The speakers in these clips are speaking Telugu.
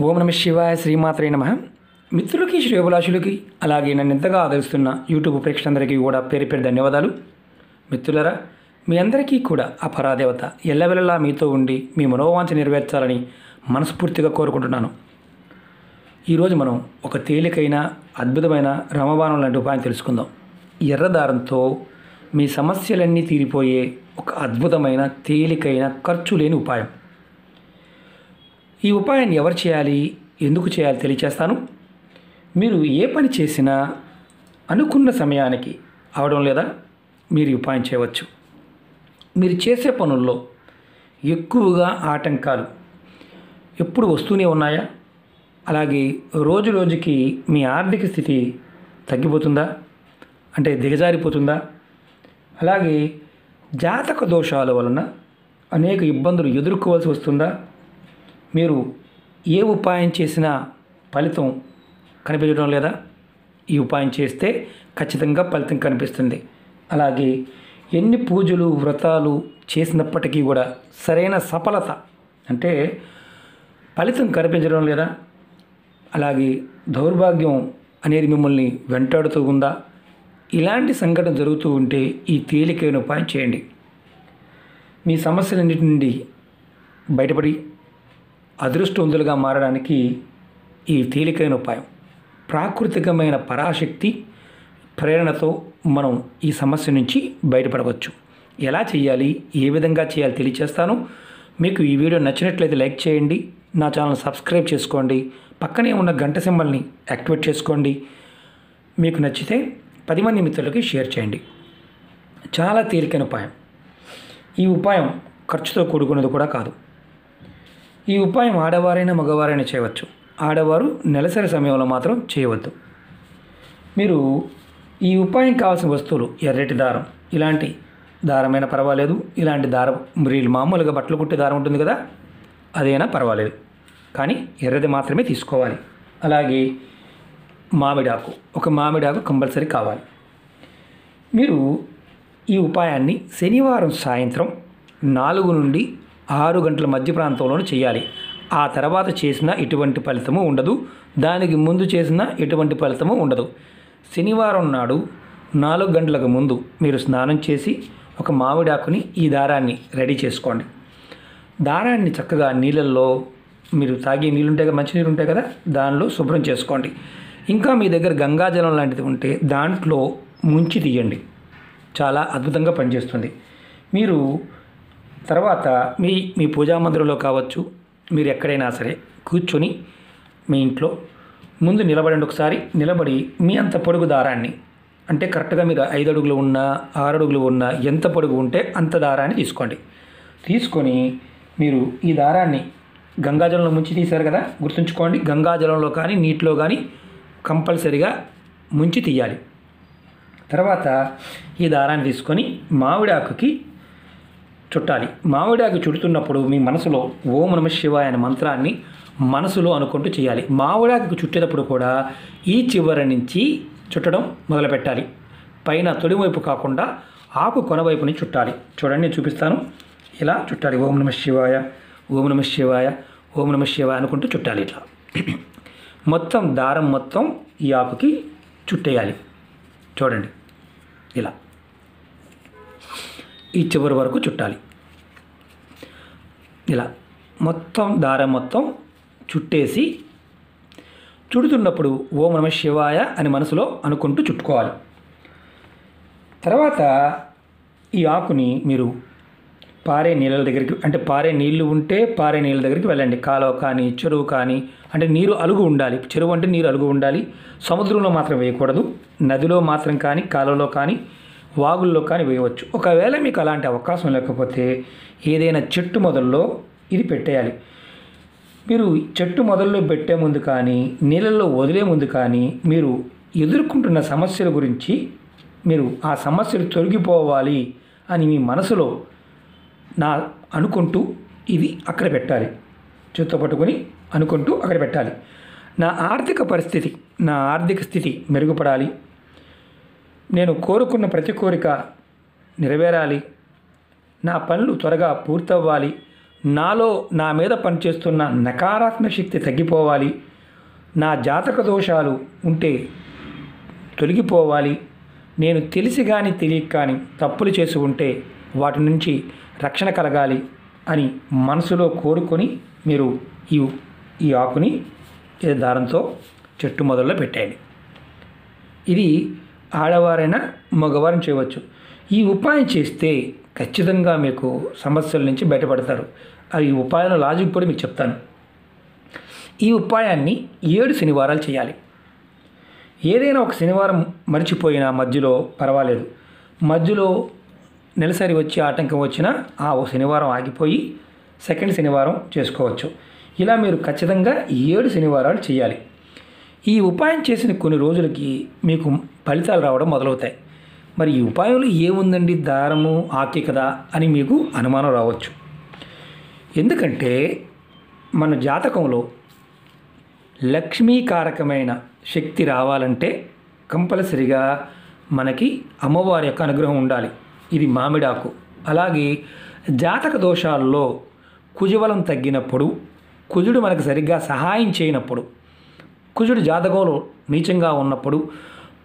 ఓం నమ శివాయ శ్రీమాత్రే నమ. మిత్రులకి శ్రేయోభిలాషులకి అలాగే నన్ను ఎంతగా ఆదరిస్తున్న యూట్యూబ్ ప్రేక్షకులందరికీ కూడా పేరు పేరు ధన్యవాదాలు. మిత్రులరా, మీ అందరికీ కూడా ఆ పరాదేవత ఎల్లవెల్లలా మీతో ఉండి మీ మనోవాంఛ నెరవేర్చాలని మనస్ఫూర్తిగా కోరుకుంటున్నాను. ఈరోజు మనం ఒక తేలికైన అద్భుతమైన రమబాణం లాంటి ఉపాయం తెలుసుకుందాం. ఎర్రదారంతో మీ సమస్యలన్నీ తీరిపోయే ఒక అద్భుతమైన తేలికైన ఖర్చు లేని ఉపాయం. ఈ ఉపాయాన్ని ఎవరు చేయాలి, ఎందుకు చేయాలి తెలియచేస్తాను. మీరు ఏ పని చేసినా అనుకున్న సమయానికి అవడం లేదా మీరు ఈ ఉపాయం చేయవచ్చు. మీరు చేసే పనుల్లో ఎక్కువగా ఆటంకాలు ఎప్పుడు వస్తూనే ఉన్నాయా? అలాగే రోజు రోజుకి మీ ఆర్థిక స్థితి తగ్గిపోతుందా, అంటే దిగజారిపోతుందా? అలాగే జాతక దోషాల వలన అనేక ఇబ్బందులు ఎదుర్కోవాల్సి వస్తుందా? మీరు ఏ ఉపాయం చేసినా ఫలితం కనిపించడం లేదా? ఈ ఉపాయం చేస్తే ఖచ్చితంగా ఫలితం కనిపిస్తుంది. అలాగే ఎన్ని పూజలు వ్రతాలు చేసినప్పటికీ కూడా సరైన సఫలత అంటే ఫలితం కనిపించడం లేదా? అలాగే దౌర్భాగ్యం అనేది మిమ్మల్ని వెంటాడుతూ ఉందా? ఇలాంటి సంఘటన జరుగుతూ ఉంటే ఈ తేలికైన ఉపాయం చేయండి. మీ సమస్యలన్నిటి నుండి బయటపడి అదృష్టవంతులుగా మారడానికి ఈ తేలికైన ఉపాయం. ప్రాకృతికమైన పరాశక్తి ప్రేరణతో మనం ఈ సమస్య నుంచి బయటపడవచ్చు. ఎలా చేయాలి, ఏ విధంగా చేయాలి తెలియచేస్తాను. మీకు ఈ వీడియో నచ్చినట్లయితే లైక్ చేయండి, నా ఛానల్ సబ్స్క్రైబ్ చేసుకోండి, పక్కనే ఉన్న గంట సింబల్ని యాక్టివేట్ చేసుకోండి. మీకు నచ్చితే 10 మంది మిత్రులకి షేర్ చేయండి. చాలా తేలికైన ఉపాయం. ఈ ఉపాయం ఖర్చుతో కూడుకున్నది కూడా కాదు. ఈ ఉపాయం ఆడవారైనా మగవారైనా చేయవచ్చు. ఆడవారు నెలసరి సమయంలో మాత్రం చేయవద్దు. మీరు ఈ ఉపాయం కావాల్సిన వస్తువులు ఎర్రటి దారం, ఇలాంటి దారమైనా పర్వాలేదు, ఇలాంటి దారం మీరు మామూలుగా బట్టలు కుట్టే దారం ఉంటుంది కదా, అదైనా పర్వాలేదు, కానీ ఎర్రది మాత్రమే తీసుకోవాలి. అలాగే మామిడాకు, ఒక మామిడాకు కంపల్సరీ కావాలి. మీరు ఈ ఉపాయాన్ని శనివారం సాయంత్రం 4 నుండి 6 గంటల మధ్య ప్రాంతంలోనే చేయాలి. ఆ తర్వాత చేసిన ఎటువంటి ఫలితము ఉండదు, దానికి ముందు చేసిన ఎటువంటి ఫలితము ఉండదు. శనివారం నాడు 4 గంటలకు ముందు మీరు స్నానం చేసి ఒక మామిడాకుని ఈ దారాన్ని రెడీ చేసుకోండి. దారాన్ని చక్కగా నీళ్ళల్లో, మీరు తాగే నీళ్ళు ఉంటాయి కదా, మంచినీళ్ళు ఉంటాయి కదా, దానిలో శుభ్రం చేసుకోండి. ఇంకా మీ దగ్గర గంగాజలం లాంటిది ఉంటే దాంట్లో ముంచి తీయండి. చాలా అద్భుతంగా పనిచేస్తుంది. మీరు తర్వాత మీ పూజా మందిరంలో కావచ్చు, మీరు ఎక్కడైనా సరే కూర్చొని మీ ఇంట్లో ముందు నిలబడండి. ఒకసారి నిలబడి మీ అంత పొడుగు దారాన్ని, అంటే కరెక్ట్గా మీరు 5 అడుగులు ఉన్నా 6 అడుగులు ఉన్నా ఎంత పొడుగు ఉంటే అంత దారాన్ని తీసుకోండి. తీసుకొని మీరు ఈ దారాన్ని గంగాజలంలో ముంచి తీశారు కదా, గుర్తుంచుకోండి, గంగాజలంలో కానీ నీటిలో కానీ కంపల్సరిగా ముంచి తీయాలి. తర్వాత ఈ దారాన్ని తీసుకొని మామిడాకుకి చుట్టాలి. మామిడాకు చుడుతున్నప్పుడు మీ మనసులో ఓం నమ శివాయ అనే మంత్రాన్ని మనసులో అనుకుంటూ చేయాలి. మామిడాకు చుట్టేటప్పుడు కూడా ఈ చివరి నుంచి చుట్టడం మొదలుపెట్టాలి. పైన తొలి వైపు కాకుండా ఆకు కొన వైపు నుంచి చుట్టాలి. చూడండి, నేను చూపిస్తాను. ఇలా చుట్టాలి. ఓం నమ శివాయ, ఓం నమ శివాయ, ఓం నమ శివాయ అనుకుంటూ చుట్టాలి. ఇట్లా మొత్తం దారం మొత్తం ఈ ఆకుకి చుట్టేయాలి. చూడండి, ఇలా ఈ చివరి వరకు చుట్టాలి. ఇలా మొత్తం దారం మొత్తం చుట్టేసి చుడుతున్నప్పుడు ఓం నమ శివాయ అని మనసులో అనుకుంటూ చుట్టుకోవాలి. తర్వాత ఈ ఆకుని మీరు పారే నీళ్ళ దగ్గరికి, అంటే పారే నీళ్లు ఉంటే పారే నీళ్ళ దగ్గరికి వెళ్ళండి. కాలువ కానీ చెరువు కానీ, అంటే నీరు అలుగు ఉండాలి. చెరువు అంటే నీరు అలుగు ఉండాలి. సముద్రంలో మాత్రం వేయకూడదు. నదిలో మాత్రం కానీ, కాలువలో కానీ, వాగుల్లో కానీ వేయవచ్చు. ఒకవేళ మీకు అలాంటి అవకాశం లేకపోతే ఏదైనా చెట్టు మొదల్లో ఇది పెట్టేయాలి. మీరు చెట్టు మొదల్లో పెట్టే ముందు కానీ, నీళ్ళల్లో వదిలే ముందు కానీ, మీరు ఎదుర్కొంటున్న సమస్యల గురించి, మీరు ఆ సమస్యలు తొలగిపోవాలి అని మీ మనసులో అనుకుంటూ ఇది అక్కడ పెట్టాలి. చేత్తో పట్టుకొని అనుకుంటూ అక్కడ పెట్టాలి. నా ఆర్థిక స్థితి మెరుగుపడాలి, నేను కోరుకున్న ప్రతి కోరిక నెరవేరాలి, నా పనులు త్వరగా పూర్తవ్వాలి, నా మీద పనిచేస్తున్న నకారాత్మక శక్తి తగ్గిపోవాలి, నా జాతక దోషాలు ఉంటే తొలగిపోవాలి, నేను తెలిసి కానీ తెలియక కానీ తప్పులు చేసి ఉంటే వాటి నుంచి రక్షణ కలగాలి అని మనసులో కోరుకొని మీరు ఈ ఆకుని దారంతో చెట్టు మొదల్లో పెట్టేయండి. ఇది ఆడవారైనా మగవారిని చేయవచ్చు. ఈ ఉపాయం చేస్తే ఖచ్చితంగా మీకు సమస్యల నుంచి బయటపడతారు. ఈ ఉపాయంలో లాజిక్ కూడా మీకు చెప్తాను. ఈ ఉపాయాన్ని 7 శనివారాలు చేయాలి. ఏదైనా ఒక శనివారం మర్చిపోయినా మధ్యలో పర్వాలేదు, మధ్యలో నెలసరి వచ్చి ఆటంకం వచ్చినా ఆ శనివారం ఆగిపోయి సెకండ్ శనివారం చేసుకోవచ్చు. ఇలా మీరు ఖచ్చితంగా 7 శనివారాలు చేయాలి. ఈ ఉపాయం చేసిన కొన్ని రోజులకి మీకు ఫలితాలు రావడం మొదలవుతాయి. మరి ఈ ఉపాయంలో ఏముందండి, దారము ఆకే కదా అని మీకు అనుమానం రావచ్చు. ఎందుకంటే మన జాతకంలో లక్ష్మీకారకమైన శక్తి రావాలంటే కంపల్సరిగా మనకి అమ్మవారి యొక్క అనుగ్రహం ఉండాలి. ఇది మామిడాకు. అలాగే జాతక దోషాల్లో కుజబలం తగ్గినప్పుడు, కుజుడు మనకు సరిగ్గా సహాయం చేయనప్పుడు, కుజుడు జాతకంలో నీచంగా ఉన్నప్పుడు,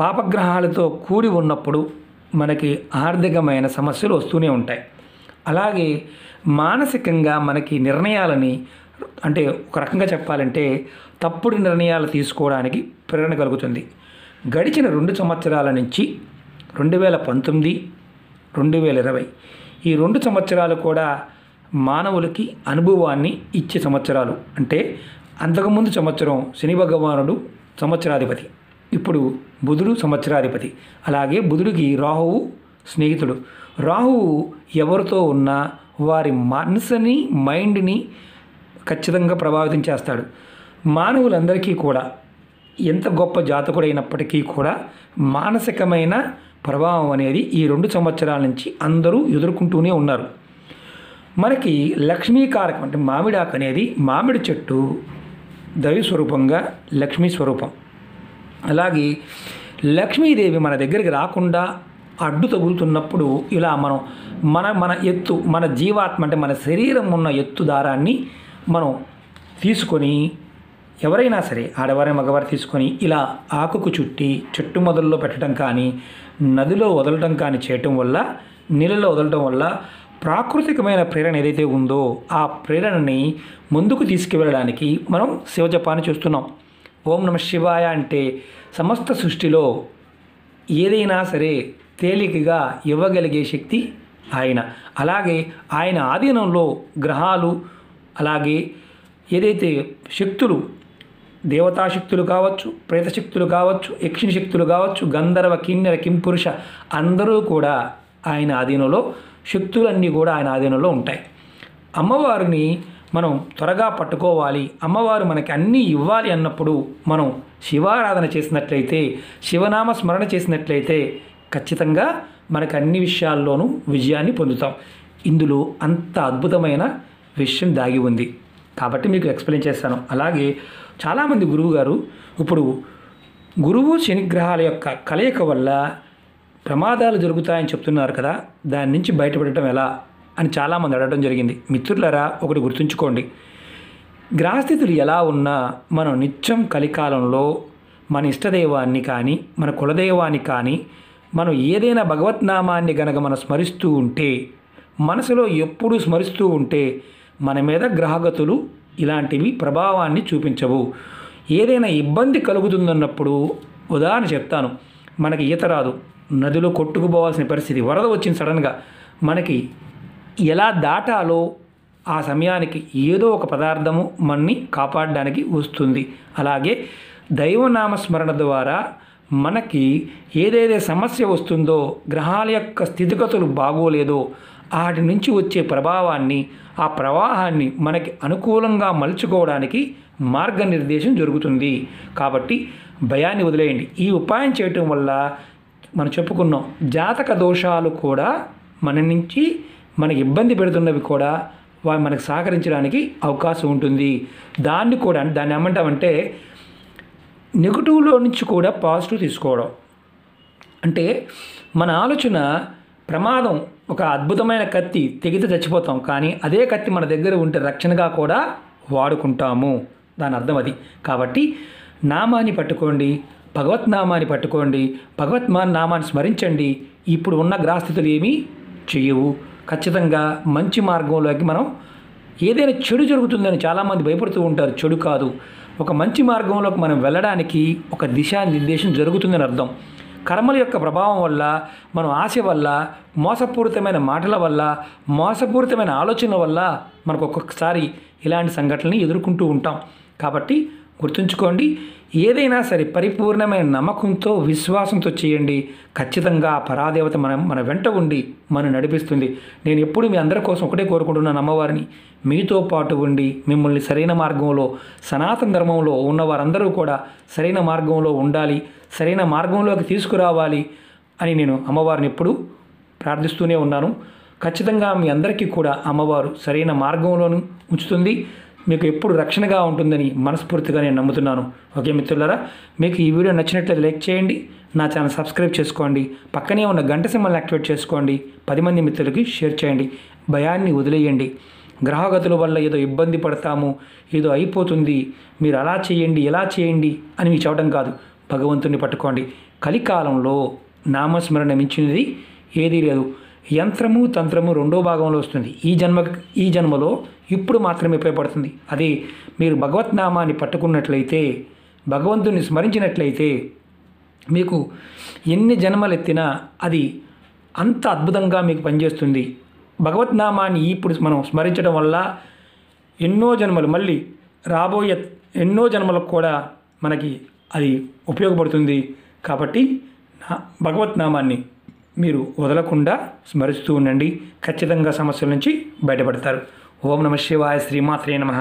పాపగ్రహాలతో కూడి ఉన్నప్పుడు మనకి ఆర్థికమైన సమస్యలు వస్తూనే ఉంటాయి. అలాగే మానసికంగా మనకి నిర్ణయాలని, అంటే ఒక రకంగా చెప్పాలంటే తప్పుడు నిర్ణయాలు తీసుకోవడానికి ప్రేరణ కలుగుతుంది. గడిచిన 2 సంవత్సరాల నుంచి 2019, 2020 ఈ 2 సంవత్సరాలు కూడా మానవులకి అనుభవాన్ని ఇచ్చే సంవత్సరాలు. అంటే అంతకుముందు సంవత్సరం శని భగవానుడు సంవత్సరాధిపతి, ఇప్పుడు బుధుడు సంవత్సరాధిపతి. అలాగే బుధుడికి రాహువు స్నేహితుడు. రాహువు ఎవరితో ఉన్నా వారి మనసుని, మైండ్ని ఖచ్చితంగా ప్రభావితం చేస్తాడు. మానవులందరికీ కూడా ఎంత గొప్ప జాతకుడైనప్పటికీ కూడా మానసికమైన ప్రభావం అనేది ఈ 2 సంవత్సరాల నుంచి అందరూ ఎదుర్కొంటూనే ఉన్నారు. మనకి లక్ష్మీకారకం అంటే మామిడాకు అనేది, మామిడి చెట్టు దైవ స్వరూపంగా లక్ష్మీ స్వరూపం. అలాగే లక్ష్మీదేవి మన దగ్గరికి రాకుండా అడ్డు తగులుతున్నప్పుడు ఇలా మన ఎత్తు, మన జీవాత్మ అంటే మన శరీరం ఉన్న ఎత్తు దారాన్ని మనం తీసుకొని, ఎవరైనా సరే ఆడవారి మగవారు తీసుకొని ఇలా ఆకుకు చుట్టి చెట్టు మొదల్లో పెట్టడం కానీ, నదిలో వదలటం కానీ చేయటం వల్ల, నీళ్ళలో వదలటం వల్ల ప్రాకృతికమైన ప్రేరణ ఏదైతే ఉందో ఆ ప్రేరణని ముందుకు తీసుకువెళ్ళడానికి మనం శివజపాన్ని చూస్తున్నాం. ఓం నమ శివాయ అంటే సమస్త సృష్టిలో ఏదైనా సరే తేలికగా ఇవ్వగలిగే శక్తి ఆయన. అలాగే ఆయన ఆధీనంలో గ్రహాలు, అలాగే ఏదైతే శక్తులు, దేవతాశక్తులు కావచ్చు, ప్రేతశక్తులు కావచ్చు, యక్షిణ శక్తులు కావచ్చు, గంధర్వ కిన్నెర కింపురుష అందరూ కూడా ఆయన ఆధీనంలో, శక్తులన్నీ కూడా ఆయన ఆధీనంలో ఉంటాయి. అమ్మవారిని మనం త్వరగా పట్టుకోవాలి, అమ్మవారు మనకి అన్నీ ఇవ్వాలి అన్నప్పుడు మనం శివారాధన చేసినట్లయితే, శివనామ స్మరణ చేసినట్లయితే ఖచ్చితంగా మనకు అన్ని విషయాల్లోనూ విజయాన్ని పొందుతాం. ఇందులో అంత అద్భుతమైన విషయం దాగి ఉంది కాబట్టి మీకు ఎక్స్ప్లెయిన్ చేస్తాను. అలాగే చాలామంది గురువుగారు ఇప్పుడు గురువు శనిగ్రహాల యొక్క కలయిక వల్ల ప్రమాదాలు జరుగుతాయని చెప్తున్నారు కదా, దాని నుంచి బయటపడటం ఎలా అని చాలామంది అడగడం జరిగింది. మిత్రులారా, ఒకటి గుర్తుంచుకోండి, గ్రహస్థితులు ఎలా ఉన్నా మనం నిత్యం కలికాలంలో మన ఇష్టదైవాన్ని కానీ, మన కులదైవాన్ని కానీ, మనం ఏదైనా భగవద్నామాన్ని గనక మనం స్మరిస్తూ ఉంటే, మనసులో ఎప్పుడూ స్మరిస్తూ ఉంటే మన మీద గ్రహగతులు ఇలాంటివి ప్రభావాన్ని చూపించవు. ఏదైనా ఇబ్బంది కలుగుతుందన్నప్పుడు ఉదాహరణ చెప్తాను. మనకి ఈత రాదు, నదిలో కొట్టుకుపోవాల్సిన పరిస్థితి, వరద వచ్చింది సడన్గా, మనకి ఎలా దాటాలో ఆ సమయానికి ఏదో ఒక పదార్థము మనని కాపాడడానికి వస్తుంది. అలాగే దైవనామస్మరణ ద్వారా మనకి ఏదైతే సమస్య వస్తుందో, గ్రహాల యొక్క స్థితిగతులు బాగోలేదో వాటి నుంచి వచ్చే ప్రభావాన్ని, ఆ ప్రవాహాన్ని మనకి అనుకూలంగా మలుచుకోవడానికి మార్గనిర్దేశం జరుగుతుంది. కాబట్టి భయాన్ని వదిలేయండి. ఈ ఉపాయం చేయటం వల్ల మనం చెప్పుకున్నాం, జాతక దోషాలు కూడా మన నుంచి మనకి ఇబ్బంది పెడుతున్నవి కూడా మనకు సహకరించడానికి అవకాశం ఉంటుంది. దాన్ని ఏమంటామంటే నెగిటివ్లో నుంచి కూడా పాజిటివ్ తీసుకోవడం. అంటే మన ఆలోచన ప్రమాదం ఒక అద్భుతమైన కత్తి తెగితే చచ్చిపోతాం, కానీ అదే కత్తి మన దగ్గర ఉంటే రక్షణగా కూడా వాడుకుంటాము. దాని అర్థం అది. కాబట్టి నామాన్ని పట్టుకోండి, భగవత్నామాన్ని పట్టుకోండి, నామాన్ని స్మరించండి. ఇప్పుడు ఉన్న గ్రహస్థితులు ఏమీ చెయ్యవు. ఖచ్చితంగా మంచి మార్గంలోకి మనం, ఏదైనా చెడు జరుగుతుందని చాలామంది భయపడుతూ ఉంటారు. చెడు కాదు, ఒక మంచి మార్గంలోకి మనం వెళ్ళడానికి ఒక దిశానిర్దేశం జరుగుతుందని అర్థం. కర్మల యొక్క ప్రభావం వల్ల, మనం ఆశ వల్ల, మోసపూరితమైన మాటల వల్ల, మోసపూరితమైన ఆలోచనల వల్ల మనకు ఒక్కొక్కసారి ఇలాంటి సంఘటనలు ఎదుర్కొంటూ ఉంటాం. కాబట్టి గుర్తుంచుకోండి, ఏదైనా సరే పరిపూర్ణమైన నమ్మకంతో, విశ్వాసంతో చేయండి. ఖచ్చితంగా ఆ పరాదేవత మన వెంట ఉండి మనం నడిపిస్తుంది. నేను ఎప్పుడు మీ అందరి కోసం ఒకటే కోరుకుంటున్నాను, అమ్మవారిని మీతో పాటు ఉండి మిమ్మల్ని సరైన మార్గంలో, సనాతన ధర్మంలో ఉన్న వారందరూ కూడా సరైన మార్గంలో ఉండాలి, సరైన మార్గంలోకి తీసుకురావాలి అని నేను అమ్మవారిని ఎప్పుడు ప్రార్థిస్తూనే ఉన్నాను. ఖచ్చితంగా మీ అందరికీ కూడా అమ్మవారు సరైన మార్గంలోనూ ఉంచుతుంది, మీకు ఎప్పుడు రక్షణగా ఉంటుందని మనస్ఫూర్తిగా నేను నమ్ముతున్నాను. ఓకే మిత్రులారా, మీకు ఈ వీడియో నచ్చినట్లయితే లైక్ చేయండి, నా ఛానల్ సబ్స్క్రైబ్ చేసుకోండి, పక్కనే ఉన్న గంట సింబల్ని యాక్టివేట్ చేసుకోండి, 10 మంది మిత్రులకి షేర్ చేయండి. భయాన్ని వదిలేయండి. గ్రహగతుల వల్ల ఏదో ఇబ్బంది పడతాము, ఏదో అయిపోతుంది, మీరు అలా చేయండి ఇలా చేయండి అని మీకు చెప్పడం కాదు. భగవంతుని పట్టుకోండి. కలికాలంలో నామస్మరణ మించినది ఏదీ లేదు. యంత్రము తంత్రము 2వ భాగంలో వస్తుంది. ఈ జన్మలో ఇప్పుడు మాత్రమే ఉపయోగపడుతుంది. అదే మీరు భగవత్నామాన్ని పట్టుకున్నట్లయితే, భగవంతుని స్మరించినట్లయితే, మీకు ఎన్ని జన్మలు ఎత్తినా అది అంత అద్భుతంగా మీకు పనిచేస్తుంది. భగవత్నామాన్ని ఇప్పుడు మనం స్మరించడం వల్ల ఎన్నో జన్మలు, మళ్ళీ రాబోయే ఎన్నో జన్మలకు కూడా మనకి అది ఉపయోగపడుతుంది. కాబట్టి భగవత్నామాన్ని మీరు వదలకుండా స్మరిస్తూ ఉండండి. ఖచ్చితంగా సమస్యల నుంచి బయటపడతారు. ఓం నమః శివాయ. శ్రీమాత్రే నమః.